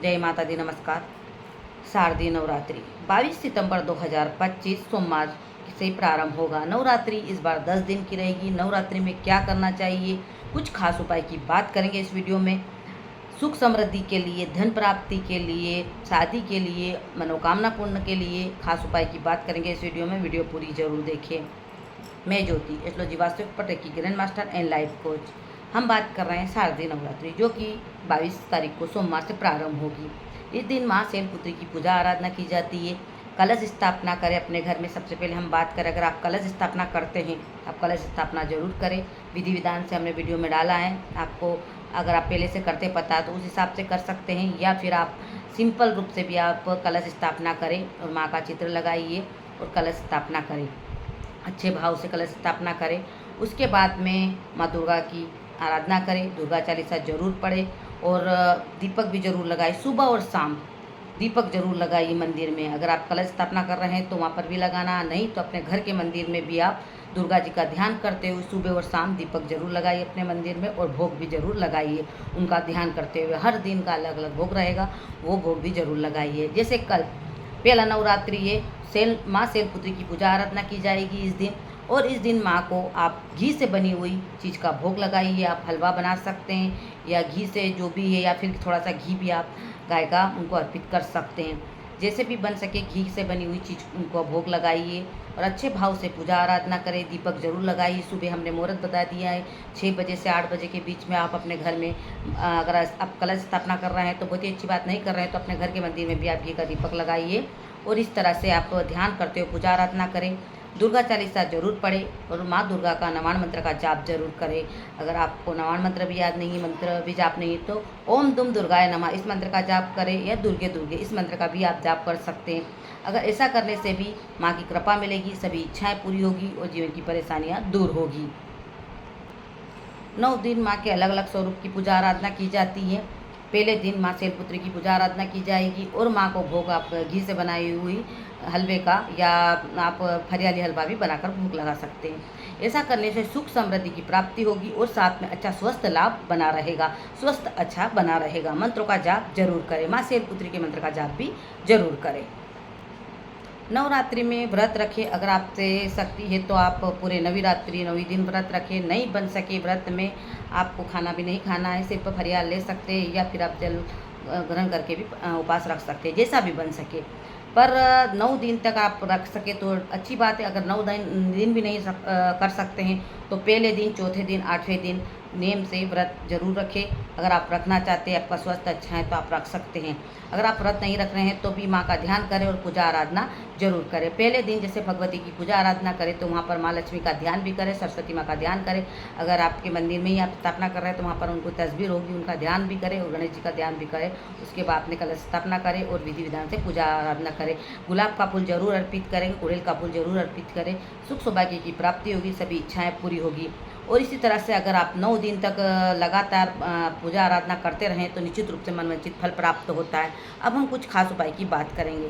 जय माता दी। नमस्कार। शारदीय नवरात्रि 22 सितंबर 2025 सोमवार से प्रारंभ होगा। नवरात्रि इस बार 10 दिन की रहेगी। नवरात्रि में क्या करना चाहिए, कुछ खास उपाय की बात करेंगे इस वीडियो में। सुख समृद्धि के लिए, धन प्राप्ति के लिए, शादी के लिए, मनोकामना पूर्ण के लिए खास उपाय की बात करेंगे इस वीडियो में। वीडियो पूरी जरूर देखिए। मैं ज्योति, एस्ट्रोलॉजी वास्तविक पटक की grand master and life coach. हम बात कर रहे हैं शारदीय नवरात्रि, जो कि 22 तारीख को सोमवार से प्रारंभ होगी। इस दिन माँ शैलपुत्री की पूजा आराधना की जाती है। कलश स्थापना करें अपने घर में। सबसे पहले हम बात करें, अगर आप कलश स्थापना करते हैं, आप कलश स्थापना जरूर करें। विधि विधान से हमने वीडियो में डाला है आपको। अगर आप पहले से करते पता है तो उस हिसाब से कर सकते हैं, या फिर आप सिंपल रूप से भी आप कलश स्थापना करें और माँ का चित्र लगाइए और कलश स्थापना करें। अच्छे भाव से कलश स्थापना करें। उसके बाद में माँ दुर्गा की आराधना करें, दुर्गा चालीसा जरूर पढ़े और दीपक भी जरूर लगाए। सुबह और शाम दीपक जरूर लगाइए मंदिर में। अगर आप कलश स्थापना कर रहे हैं तो वहाँ पर भी लगाना, नहीं तो अपने घर के मंदिर में भी आप दुर्गा जी का ध्यान करते हुए सुबह और शाम दीपक जरूर लगाइए अपने मंदिर में, और भोग भी जरूर लगाइए उनका ध्यान करते हुए। हर दिन का अलग अलग भोग रहेगा, वो भोग भी जरूर लगाइए। जैसे कल पहला नवरात्रि है, माँ शैलपुत्री की पूजा आराधना की जाएगी इस दिन, और इस दिन माँ को आप घी से बनी हुई चीज़ का भोग लगाइए। आप हलवा बना सकते हैं या घी से जो भी है, या फिर थोड़ा सा घी भी आप गाय का उनको अर्पित कर सकते हैं। जैसे भी बन सके घी से बनी हुई चीज़ उनको भोग लगाइए और अच्छे भाव से पूजा आराधना करें। दीपक जरूर लगाइए। सुबह हमने मुहूर्त बता दिया है, 6 बजे से 8 बजे के बीच में आप अपने घर में, अगर आप कलश स्थापना कर रहे हैं तो बहुत ही अच्छी बात, नहीं कर रहे हैं तो अपने घर के मंदिर में भी आप घी का दीपक लगाइए और इस तरह से आप ध्यान करते हुए पूजा आराधना करें। दुर्गा चालीसा जरूर पढ़ें और माँ दुर्गा का नवान मंत्र का जाप जरूर करें। अगर आपको नवान मंत्र भी याद नहीं है, मंत्र भी जाप नहीं है, तो ओम दुम दुर्गाय नमः इस मंत्र का जाप करें, या दुर्गे दुर्गे इस मंत्र का भी आप जाप कर सकते हैं। अगर ऐसा करने से भी माँ की कृपा मिलेगी, सभी इच्छाएं पूरी होगी और जीवन की परेशानियाँ दूर होगी। 9 दिन माँ के अलग अलग स्वरूप की पूजा आराधना की जाती है। पहले दिन माँ शैलपुत्री की पूजा आराधना की जाएगी और माँ को भोग आप घी से बनाई हुई हलवे का, या आप फरियाली हलवा भी बनाकर भोग लगा सकते हैं। ऐसा करने से सुख समृद्धि की प्राप्ति होगी और साथ में अच्छा स्वस्थ लाभ बना रहेगा, स्वस्थ अच्छा बना रहेगा। मंत्रों का जाप जरूर करें, माँ शैलपुत्री के मंत्र का जाप भी जरूर करें। नवरात्रि में व्रत रखें। अगर आपसे शक्ति है तो आप पूरे नवरात्रि 9 दिन व्रत रखें। नहीं बन सके व्रत में आपको खाना भी नहीं खाना है, सिर्फ फरियाल ले सकते हैं, या फिर आप जल ग्रहण करके भी उपवास रख सकते हैं, जैसा भी बन सके। पर 9 दिन तक आप रख सके तो अच्छी बात है। अगर 9 दिन भी नहीं कर सकते हैं तो पहले दिन, चौथे दिन, 8वें दिन नेम से व्रत जरूर रखें। अगर आप रखना चाहते हैं, आपका स्वास्थ्य अच्छा है तो आप रख सकते हैं। अगर आप व्रत नहीं रख रहे हैं तो भी माँ का ध्यान करें और पूजा आराधना जरूर करें। पहले दिन जैसे भगवती की पूजा आराधना करें तो वहाँ पर माँ लक्ष्मी का ध्यान भी करें, सरस्वती माँ का ध्यान करें। अगर आपके मंदिर में ही आप स्थापना कर रहे हैं तो वहाँ पर उनको तस्वीर होगी, उनका ध्यान भी करें और गणेश जी का ध्यान भी करें। उसके बाद अपने कलश स्थापना करें और विधि विधान से पूजा आराधना करें। गुलाब का फूल जरूर अर्पित करें, गुड़हल का फूल जरूर अर्पित करें। सुख सौभाग्य की प्राप्ति होगी, सभी इच्छाएँ पूरी होगी। और इसी तरह से अगर आप 9 दिन तक लगातार पूजा आराधना करते रहें तो निश्चित रूप से मनवांछित फल प्राप्त होता है। अब हम कुछ खास उपाय की बात करेंगे।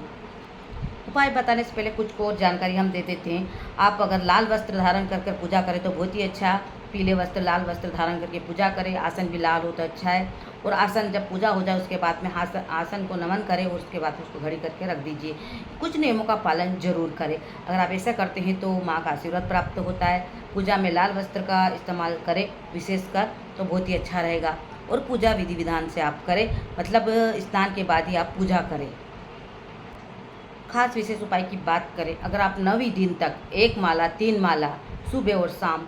उपाय बताने से पहले कुछ और जानकारी हम दे देते हैं। आप अगर लाल वस्त्र धारण कर पूजा करें तो बहुत ही अच्छा। पीले वस्त्र, लाल वस्त्र धारण करके पूजा करें। आसन भी लाल हो तो अच्छा है। और आसन जब पूजा हो जाए उसके बाद में आसन को नमन करें और उसके बाद उसको घड़ी करके रख दीजिए। कुछ नियमों का पालन जरूर करें। अगर आप ऐसा करते हैं तो माँ का आशीर्वाद प्राप्त होता है। पूजा में लाल वस्त्र का इस्तेमाल करें विशेषकर, तो बहुत ही अच्छा रहेगा। और पूजा विधि विधान से आप करें, मतलब स्नान के बाद ही आप पूजा करें। खास विशेष उपाय की बात करें, अगर आप 9 दिन तक 1 माला 3 माला सुबह और शाम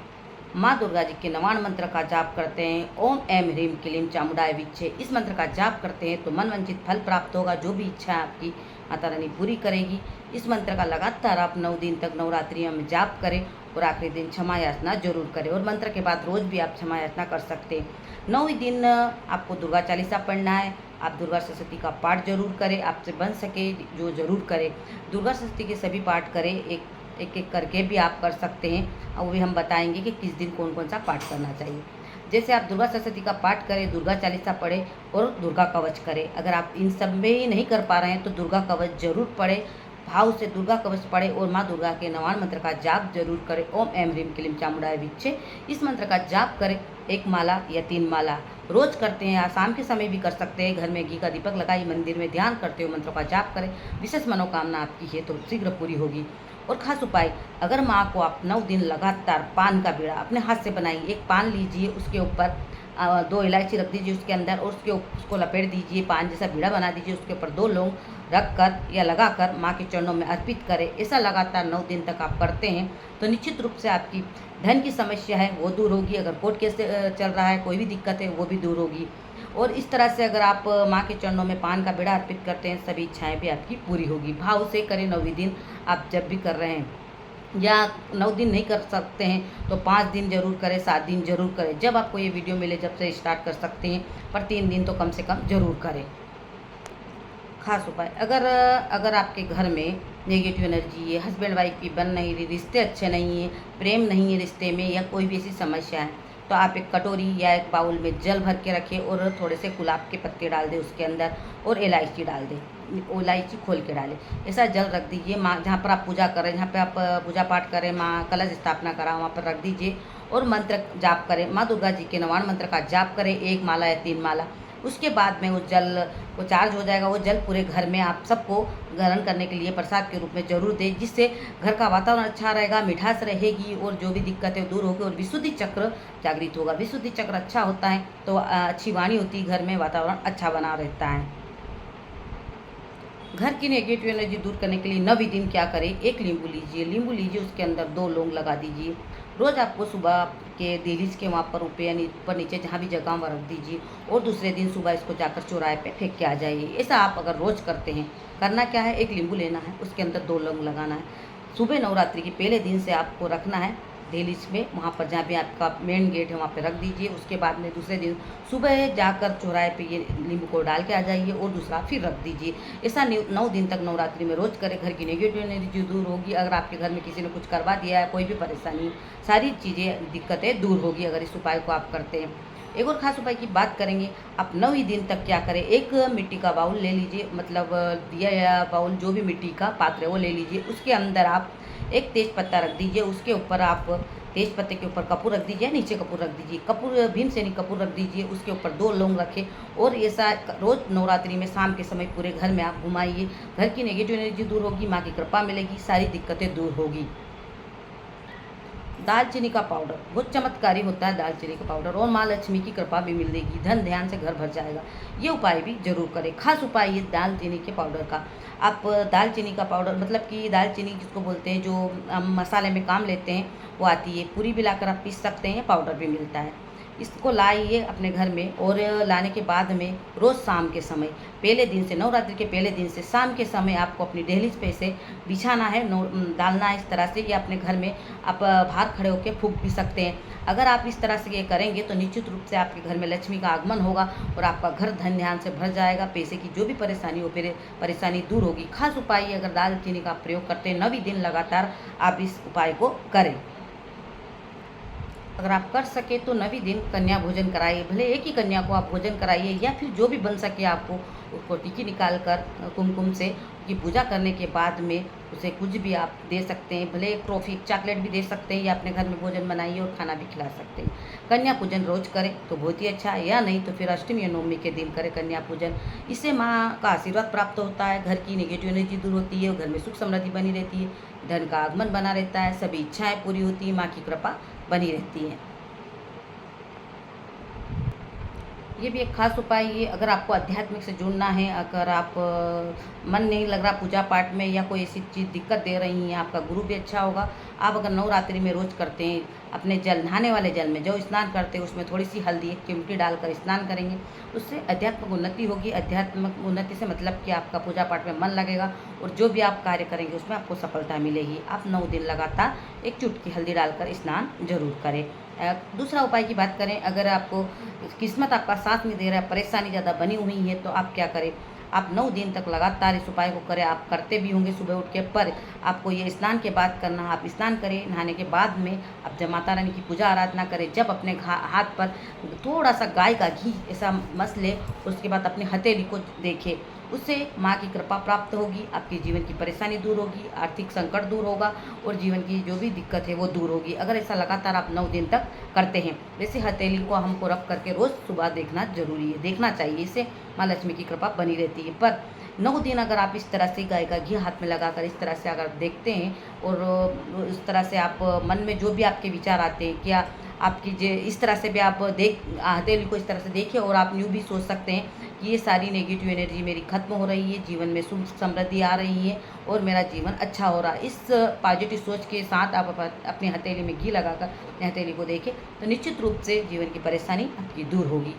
माँ दुर्गा जी के नवान मंत्र का जाप करते हैं, ओम ऐं ह्रीं क्लीं चामुंडाय विच्चे इस मंत्र का जाप करते हैं तो मनवंचित फल प्राप्त होगा। जो भी इच्छा है आपकी माता रानी पूरी करेगी। इस मंत्र का लगातार आप 9 दिन तक नवरात्रियों में जाप करें और आखिरी दिन क्षमा याचना जरूर करें। और मंत्र के बाद रोज भी आप क्षमा याचना कर सकते हैं। 9 दिन आपको दुर्गा चालीसा पढ़ना है। आप दुर्गा सरस्वती का पाठ जरूर करें, आपसे बन सके जो जरूर करें। दुर्गा सरस्वती के सभी पाठ करें, एक एक करके भी आप कर सकते हैं, और वो भी हम बताएंगे कि किस दिन कौन कौन सा पाठ करना चाहिए। जैसे आप दुर्गा सरस्वती का पाठ करें, दुर्गा चालीसा पढ़ें और दुर्गा कवच करें। अगर आप इन सब में ही नहीं कर पा रहे हैं तो दुर्गा कवच जरूर पढ़ें, भाव से दुर्गा कवच पढ़ें और माँ दुर्गा के नवान मंत्र का जाप जरूर करें, ओम ऐं ह्रीं क्लीं चामुंडाय विच्चे इस मंत्र का जाप करें। 1 माला या 3 माला रोज़ करते हैं या शाम के समय भी कर सकते हैं। घर में घी का दीपक लगाइए, मंदिर में ध्यान करते हुए मंत्रों का जाप करें। विशेष मनोकामना आपकी है तो शीघ्र पूरी होगी। और खास उपाय, अगर माँ को आप 9 दिन लगातार पान का बीड़ा अपने हाथ से बनाइए, एक पान लीजिए, उसके ऊपर 2 इलायची रख दीजिए उसके अंदर, और उसको लपेट दीजिए, पान जैसा बीड़ा बना दीजिए, उसके ऊपर 2 लौंग रख कर या लगाकर माँ के चरणों में अर्पित करें। ऐसा लगातार 9 दिन तक आप करते हैं तो निश्चित रूप से आपकी धन की समस्या है वो दूर होगी। अगर कोर्ट केस चल रहा है, कोई भी दिक्कत है, वो भी दूर होगी। और इस तरह से अगर आप माँ के चरणों में पान का बीड़ा अर्पित करते हैं, सभी इच्छाएं भी आपकी पूरी होगी। भाव से करें 9वें दिन आप जब भी कर रहे हैं, या 9 दिन नहीं कर सकते हैं तो 5 दिन जरूर करें, 7 दिन जरूर करें। जब आपको ये वीडियो मिले जब से स्टार्ट कर सकते हैं, पर 3 दिन तो कम से कम जरूर करें। खास उपाय, अगर आपके घर में नेगेटिव एनर्जी है, हस्बैंड वाइफ की बन नहीं रही, रिश्ते अच्छे नहीं हैं, प्रेम नहीं है रिश्ते में, या कोई भी ऐसी समस्या है, तो आप एक कटोरी या एक बाउल में जल भर के रखें और थोड़े से गुलाब के पत्ते डाल दें उसके अंदर, और इलायची डाल दें, इलायची खोल के डालें। ऐसा जल रख दीजिए माँ जहाँ पर आप पूजा करें, जहाँ पे आप पूजा पाठ करें, माँ कलश स्थापना करा वहाँ पर रख दीजिए, और मंत्र जाप करें। माँ दुर्गा जी के 99 मंत्र का जाप करें, 1 माला या 3 माला। उसके बाद में उस जल को चार्ज हो जाएगा। वो जल पूरे घर में आप सबको ग्रहण करने के लिए प्रसाद के रूप में जरूर दें, जिससे घर का वातावरण अच्छा रहेगा, मिठास रहेगी, और जो भी दिक्कतें दूर होगी, और विशुद्धि चक्र जागृत होगा। विशुद्धि चक्र अच्छा होता है तो अच्छी वाणी होती है, घर में वातावरण अच्छा बना रहता है। घर की नेगेटिव एनर्जी दूर करने के लिए 9वें दिन क्या करें, एक नींबू लीजिए, उसके अंदर 2 लौंग लगा दीजिए। रोज़ आपको सुबह के दहलीज के वहाँ पर ऊपर नीचे जहाँ भी जगह वहाँ रख दीजिए, और दूसरे दिन सुबह इसको जाकर चौराहे पे फेंक के आ जाइए। ऐसा आप अगर रोज़ करते हैं, करना क्या है, एक नींबू लेना है, उसके अंदर 2 लौंग लगाना है। सुबह नवरात्रि के पहले दिन से आपको रखना है दहलीज में, वहाँ पर जहाँ भी आपका मेन गेट है वहाँ पे रख दीजिए। उसके बाद में दूसरे दिन सुबह जाकर चौराहे पे ये नींबू को डाल के आ जाइए, और दूसरा फिर रख दीजिए। ऐसा 9 दिन तक नवरात्रि में रोज़ करें। घर की नेगेटिव एनर्जी दूर होगी। अगर आपके घर में किसी ने कुछ करवा दिया है, कोई भी परेशानी, सारी चीज़ें दिक्कतें दूर होगी अगर इस उपाय को आप करते हैं। एक और ख़ास उपाय की बात करेंगे। आप 9 दिन तक क्या करें, एक मिट्टी का बाउल ले लीजिए, मतलब दिया या बाउल जो भी मिट्टी का पात्र है वो ले लीजिए। उसके अंदर आप एक तेज पत्ता रख दीजिए, उसके ऊपर आप तेज पत्ते के ऊपर कपूर रख दीजिए, नीचे कपूर रख दीजिए, कपूर भीमसेनी कपूर रख दीजिए, उसके ऊपर 2 लौंग रखें, और ऐसा रोज़ नवरात्रि में शाम के समय पूरे घर में आप घुमाइए। घर की नेगेटिव एनर्जी दूर होगी, माँ की कृपा मिलेगी, सारी दिक्कतें दूर होगी। दालचीनी का पाउडर बहुत चमत्कारी होता है, दालचीनी का पाउडर, और माँ लक्ष्मी की कृपा भी मिलेगी, धन ध्यान से घर भर जाएगा। ये उपाय भी जरूर करें। खास उपाय ये दालचीनी के पाउडर का। आप दालचीनी का पाउडर, मतलब कि दालचीनी जिसको बोलते हैं, जो हम मसाले में काम लेते हैं, वो आती है, पूरी भी लाकर आप पीस सकते हैं, पाउडर भी मिलता है। इसको लाइए अपने घर में, और लाने के बाद में रोज़ शाम के समय, पहले दिन से, नवरात्रि के पहले दिन से शाम के समय आपको अपनी दहलीज पे से बिछाना है, डालना है इस तरह से, या अपने घर में आप बाहर खड़े होकर फूंक भी सकते हैं। अगर आप इस तरह से ये करेंगे तो निश्चित रूप से आपके घर में लक्ष्मी का आगमन होगा, और आपका घर धन ध्यान से भर जाएगा। पैसे की जो भी परेशानी हो, परेशानी दूर होगी। खास उपाय अगर दालचीनी का प्रयोग करते हैं, 9 दिन लगातार आप इस उपाय को करें। अगर आप कर सके तो 9वें दिन कन्या भोजन कराइए। भले एक ही कन्या को आप भोजन कराइए, या फिर जो भी बन सके आपको, उसको टिकी निकाल कर कुमकुम से की पूजा करने के बाद में उसे कुछ भी आप दे सकते हैं। भले एक ट्रॉफी, चॉकलेट भी दे सकते हैं, या अपने घर में भोजन बनाइए और खाना भी खिला सकते हैं। कन्या पूजन रोज करें तो बहुत ही अच्छा है, या नहीं तो फिर अष्टमी या नवमी के दिन करें कन्या पूजन। इससे माँ का आशीर्वाद प्राप्त होता है, घर की नेगेटिव एनर्जी दूर होती है, घर में सुख समृद्धि बनी रहती है, धन का आगमन बना रहता है, सभी इच्छाएँ पूरी होती है, माँ की कृपा बनी रहती है। ये भी एक खास उपाय है। अगर आपको आध्यात्मिक से जुड़ना है, अगर आप मन नहीं लग रहा पूजा पाठ में, या कोई ऐसी चीज़ दिक्कत दे रही है, आपका गुरु भी अच्छा होगा। आप अगर नवरात्रि में रोज़ करते हैं, अपने जल, नहाने वाले जल में जो स्नान करते हैं उसमें थोड़ी सी हल्दी, एक चिमटी डालकर स्नान करेंगे, उससे आध्यात्मिक उन्नति होगी। आध्यात्मिक उन्नति से मतलब कि आपका पूजा पाठ में मन लगेगा, और जो भी आप कार्य करेंगे उसमें आपको सफलता मिलेगी। आप 9 दिन लगातार एक चुटकी हल्दी डालकर स्नान जरूर करें। दूसरा उपाय की बात करें, अगर आपको किस्मत आपका साथ नहीं दे रहा है, परेशानी ज़्यादा बनी हुई है, तो आप क्या करें, आप 9 दिन तक लगातार इस उपाय को करें। आप करते भी होंगे सुबह उठ के, पर आपको ये स्नान के बाद करना। आप स्नान करें, नहाने के बाद में आप जब माता रानी की पूजा आराधना करें, जब अपने हाथ पर थोड़ा सा गाय का घी ऐसा मस ले, उसके बाद अपनी हथेली को देखें, उससे माँ की कृपा प्राप्त होगी, आपके जीवन की परेशानी दूर होगी, आर्थिक संकट दूर होगा और जीवन की जो भी दिक्कत है वो दूर होगी। अगर ऐसा लगातार आप 9 दिन तक करते हैं। वैसे हथेली को हमको रख करके रोज़ सुबह देखना जरूरी है, देखना चाहिए, इससे माँ लक्ष्मी की कृपा बनी रहती है। पर 9 दिन अगर आप इस तरह से गाय का घी हाथ में लगाकर इस तरह से अगर देखते हैं और इस तरह से आप मन में जो भी आपके विचार आते हैं, क्या आपकी जे इस तरह से भी आप हथेली को इस तरह से देखिए और आप यूँ भी सोच सकते हैं कि ये सारी नेगेटिव एनर्जी मेरी खत्म हो रही है, जीवन में सुख समृद्धि आ रही है और मेरा जीवन अच्छा हो रहा है। इस पॉजिटिव सोच के साथ आप अपनी हथेली में घी लगाकर अपनी हथेली को देखें तो निश्चित रूप से जीवन की परेशानी आपकी दूर होगी।